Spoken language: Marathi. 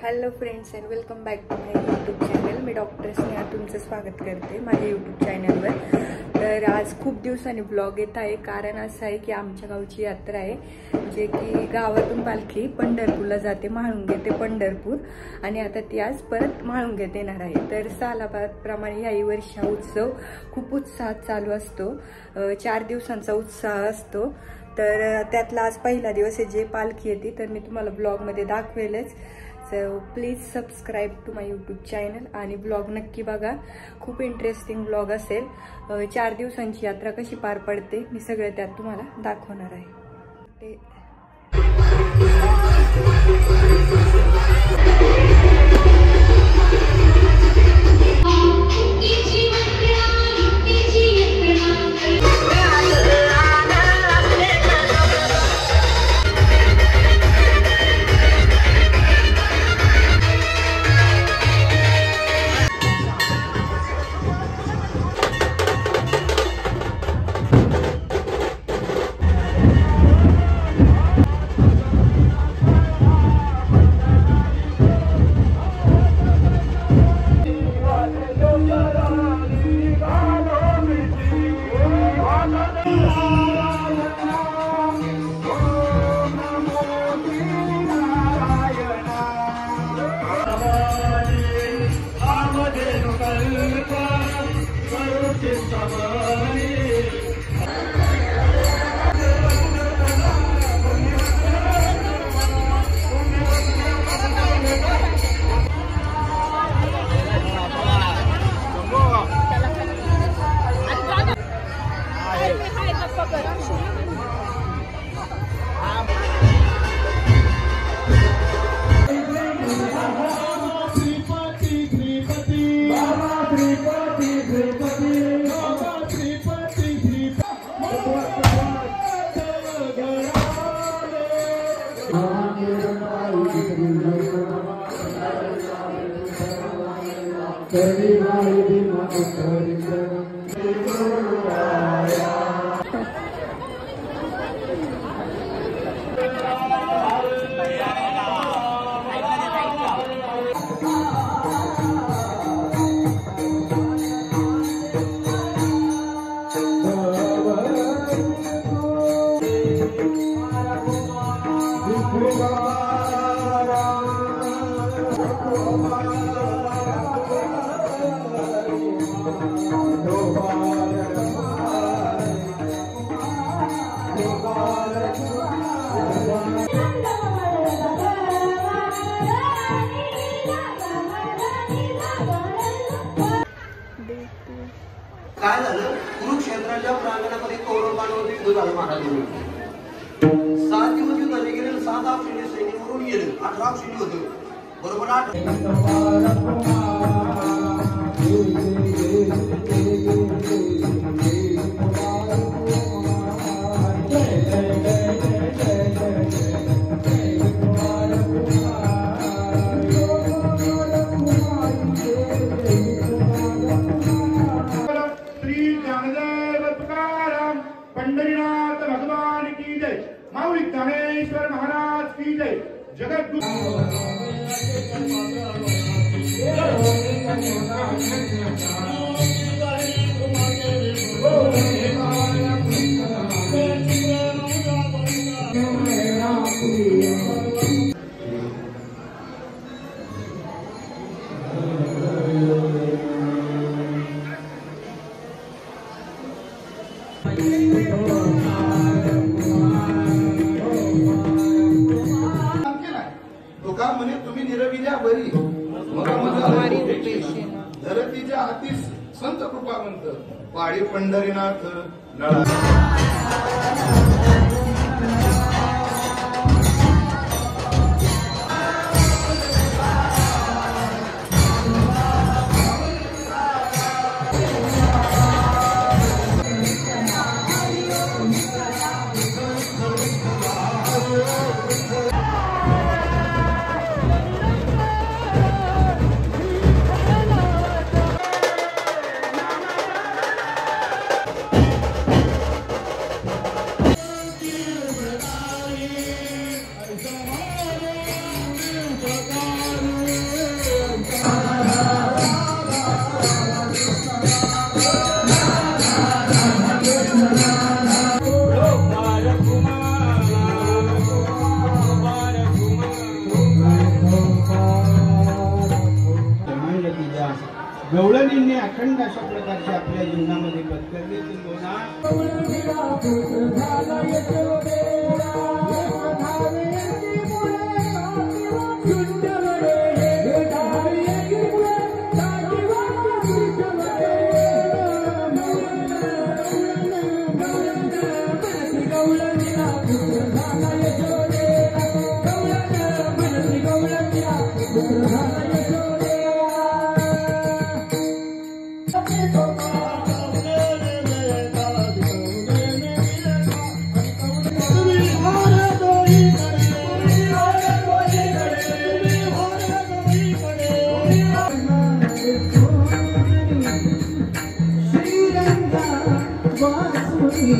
Hello friends and welcome back to my YouTube channel. मी डॉक्टर स्नेहा तुमचं स्वागत करते माझ्या यूट्यूब चॅनलवर। तर आज खूप दिवसांनी ब्लॉग येत आहे, कारण असं आहे की आमच्या गावची यात्रा आहे, जे की गावातून पालखी पंढरपूरला जाते, म्हाळुंगे ते पंढरपूर, आणि आता ती आज परत म्हाळुंगेत येणार आहे। तर सालाबादप्रमाणे याही वर्षी हा उत्सव खूप उत्साहात चालू असतो, 4 दिवसांचा उत्साह असतो। तर त्यातला आज पहिला दिवस आहे जे पालखी येते, तर मी तुम्हाला ब्लॉगमध्ये दाखवेलच। So please subscribe to my YouTube channel आणि ब्लॉग नक्की बघा, खूप इंटरेस्टिंग ब्लॉग असेल। 4 दिवसांची यात्रा कशी पार पडते मी सगळं त्यात तुम्हाला दाखवणार आहे। काय झालं, कुरुक्षेत्राच्या प्रांगणामध्ये कौरव युद्ध झालं महाराजांनी। 7 दिवस युद्धाने गेले, 7 अक्षणी सैनिक मरून गेले, 18 अक्षणी होते बरोबर। 8 पंढरीनाथ भगवान की जय, माऊली ज्ञानेश्वर महाराज की जय, तुका म्हणे तुम्ही निरविल्या बरी धरतीच्या हाती संत कृपावंत, पाळी पंढरीनाथ नळा। गवळणींनी अखंड अशा प्रकारचे आपल्या जीवनामध्ये पत्करले. श्रीरंगा वासुकी